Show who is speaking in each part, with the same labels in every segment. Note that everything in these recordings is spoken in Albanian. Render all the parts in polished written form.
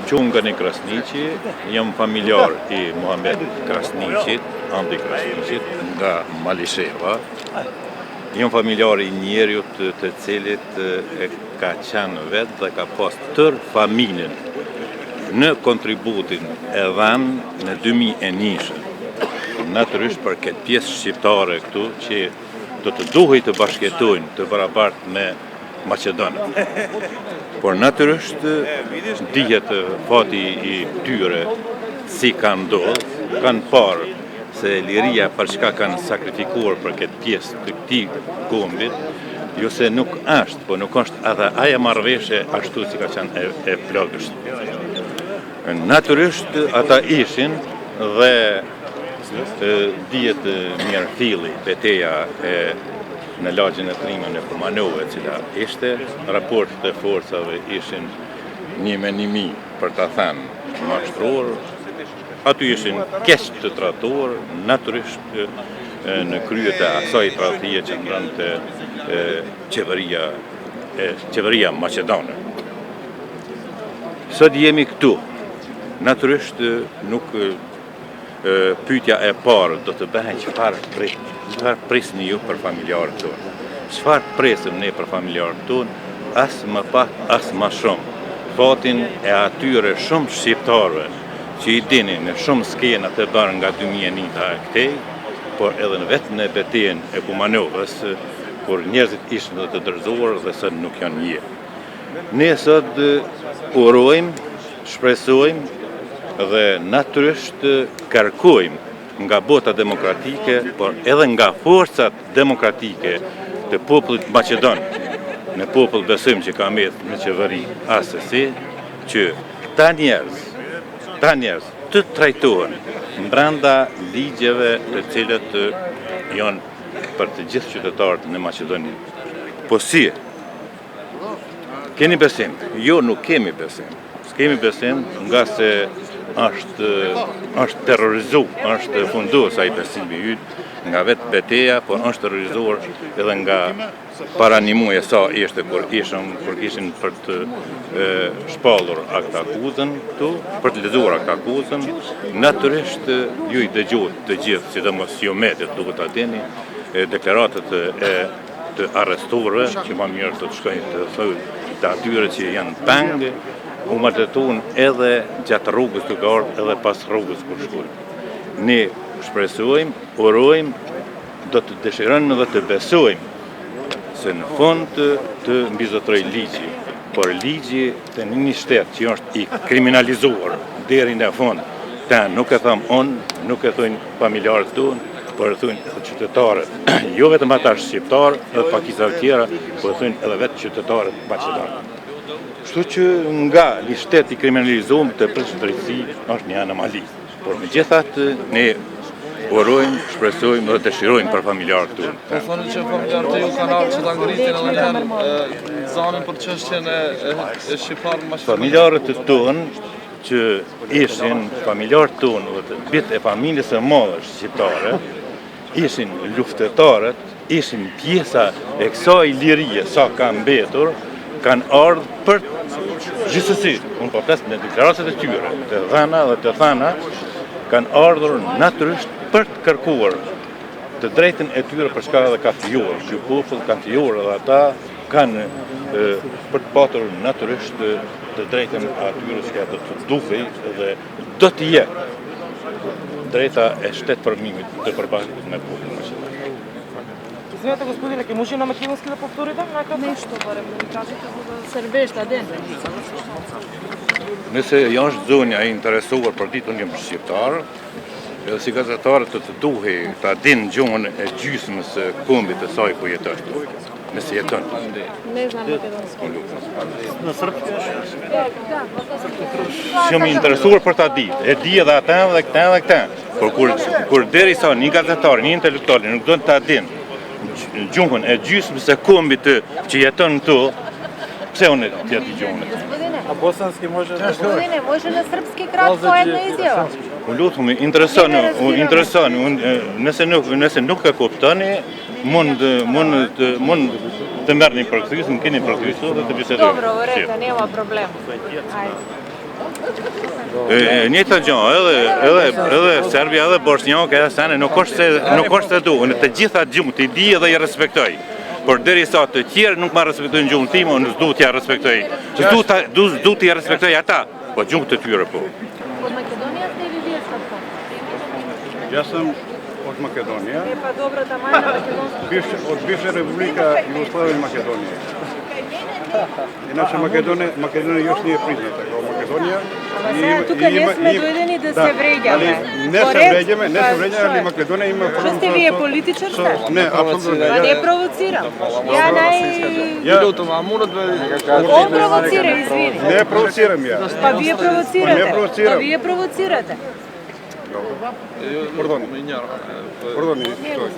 Speaker 1: Qunga një Krasniqi, jam familjar I Muhamet Krasniqit, Andi Krasniqit, nga Malisheva. Jam familjar I njeriut të cilit e ka qenë vetë dhe ka pas tër familjen në kontributin e dhanë në 2001. Natyrisht për këtë pjesë shqiptare këtu që do të duhej të bashkëtojnë të barabartë me Maqedonën. Por natyrisht dihet fati I tyre si kanë ndodhur, kanë parë se liria për çka kanë sakrifikuar për këtë pjesë të këtij kombit, jo se nuk është, po nuk është edhe aja marrëveshje ashtu si ka qenë e plagësht. Natyrisht ata ishin dhe dihet mirë filli betejë në lagjën e trimën e Kumanove, cila ishte, raportet e forcave ishin 1-1 për ta thënë mashtror, aty ishin keq të tratuar, natyrisht në krye të asaj tradhtie që ndronte qeveria maqedone. Sot jemi këtu, natyrisht nuk pyetja e parë do të bëhet çfarë prisni ju për familjarët tonë. Çfarë presim ne për familjarët tonë, as më pak, as më shumë. Fatin e atyre shumë shqiptarëve që I dinin në shumë skena të bërë nga 2001 këtej, por edhe në vetë në betejën e Kumanovës, kur njerëzit ishin të dërzuar dhe sot nuk janë jetë. Ne sot urojmë, shpresojmë dhe natyrisht kërkojmë nga bota demokratike, por edhe nga forcat demokratike të popullit Maqedon, në popull besojmë që ka mbet në qeveri asesi, që ta njerëz të trajtohen brenda ligjeve të cilët janë për të gjithë qytetarët në Maqedoni. Po si? Keni besim? Jo, nuk kemi besim. S'kemi besim nga se është terrorizuar, është funduar sa I besimi yt nga vetë betejë, por është terrorizuar edhe nga para një muaji sa ishte kur kishin për të shpallur akt akuzën këtu, për të lexuar akt akuzën. Natyrisht ju I dëgjot të gjithë, sidomos ju mediat duhet ta dini, deklaratat e të arrestuarve që më mirë të shkojnë të thonë të atyre që janë peng, u martëtuan edhe gjatë rrugës të ardhur edhe pas rrugës kur shkojnë. Ne shpresojmë, urojmë, do të dëshirojmë dhe të besojmë se në fund të mbizotrojë ligji, por ligji të një shtet që është I kriminalizuar deri në fund, nuk e tham unë, nuk e thojnë familjarët tonë, por e thujnë edhe qytetarët, jo vetëm ata shqiptarë edhe pakistar tjera, por e thujnë edhe vetë qytetarët maqedonë. Kështu që nga një shtet I kriminalizuar të prishë drejtësi është një anomali. Por megjithatë ne urojmë, shpresojmë dhe dëshirojmë për familjarët tonë.
Speaker 2: Po thonë që familjarët ju kanë ardhur që ta ngritin edhe në zonën për çështjen e shqiptarëve maqedonë.
Speaker 1: Familjarët tonë që ishin familjarët tonë dhe të bitë e familjes së madhe shqiptare, ishin luftetarët, ishin pjesa e kësaj lirie sa ka mbetur, kanë ardhur për gjithsesi, unë po flas në deklaratat e tyre, të dhëna dhe të thëna, kanë ardhur natyrisht për të kërkuar të drejtën e tyre për çka edhe ka fijuar. Ky popull kanë fijuar edhe ata kanë për të patur natyrisht të drejtën atyre që do të duhej dhe do të jetë drejta e shtetëformimit të përbashkët me popullin maqedon.
Speaker 3: Извинете, господине, ке може на македонски да повторите?
Speaker 4: Нещо барем да ми кажете, за да сърбеща ден.
Speaker 1: Nëse janë zonja e interesuar për ditën jam shqiptar, edhe si gazetarët të duhej ta dinë gjuhën e gjysmës së kombit të saj ku jeton. Nëse jeton.
Speaker 4: Не знам македонски.
Speaker 3: На српски?
Speaker 1: Shumë I interesuar për ta ditë. E di edhe ata dhe këta dhe këta. Por kur derisa një gazetar, një intelektual nuk do të ta dinë gjuhën e gjysmës së kombit që jeton këtu, pse unë t'ja di gjuhën?
Speaker 3: А bosanski može?
Speaker 4: Господине, може на српски кратко една изjava?
Speaker 1: Unë lutem, intereson, nëse nuk e kuptoni, mund të merrni përkthyes, më keni përkthyesur dhe të bisedojmë.
Speaker 4: Dobro, u redu, nema problema. Ajde.
Speaker 1: Një të gjë, edhe Serbia edhe Bosnjaka edhe sene nuk është se du, në të gjitha gjumë t'i di edhe i respektoj. Por deri sa të tjerë nuk ma respektojnë gjumë time, unë s'du t'ja respektoj. S'du t'ja respektoj ata, po gjumë të tyre po.
Speaker 4: Od Makedonija ste ili vi ste od
Speaker 5: Ja sam od Makedonije,
Speaker 4: E pa dobro, tamo je na makedonskom.
Speaker 5: od bivše Republika Jugoslavije i Makedonije. Inače Makedonija još nije priznata kao Makedonija.
Speaker 4: Ама сега тука не сме дојдени да се вреѓаме.
Speaker 5: Не се вреѓаме, али Македонија има
Speaker 4: Што сте вие политичар сте?
Speaker 5: Не, апсолутно
Speaker 4: Па
Speaker 5: не.
Speaker 4: не провоцирам. Ја
Speaker 2: Ljudom, a morat
Speaker 4: Он провоцира, извини.
Speaker 5: Не провоцирам ја.
Speaker 4: Па вие провоцирате.
Speaker 5: Не провоцирам.
Speaker 4: Па вие провоцирате.
Speaker 5: Pardon, sтой.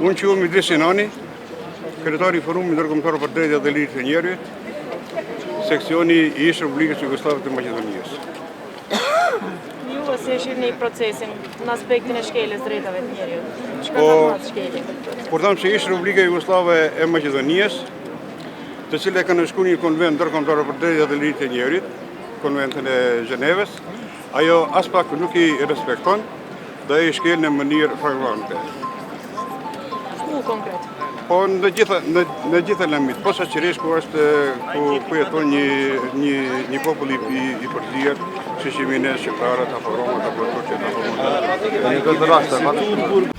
Speaker 5: Unë që umë Idris Sinani, kretari i forumit ndërkombëtar për drejtat dhe lirit e njerëzit, seksioni i ish Republikës Jugoslave të Maqedonisë.
Speaker 4: Ju se shihni procesin në aspektin e shkeljes drejtave të njerëzit. Çka
Speaker 5: Po,
Speaker 4: ka pas shkelje?
Speaker 5: Por thamë se ish Republika Jugoslave e Maqedonisë, të cilë e kanë shkruar një konvent ndërkombëtar për drejtat dhe lirit e njerëzit, konventin e Gjenevës, ajo as pak nuk i respekton dhe i shkel në mënyrë flagrante.
Speaker 4: Ku konkret?
Speaker 5: Po në gjitha lamit, posaçërisht ku është ku jeton një popull i përzier, siç jemi ne shqiptarët apo romat apo turqet apo. Në këtë rast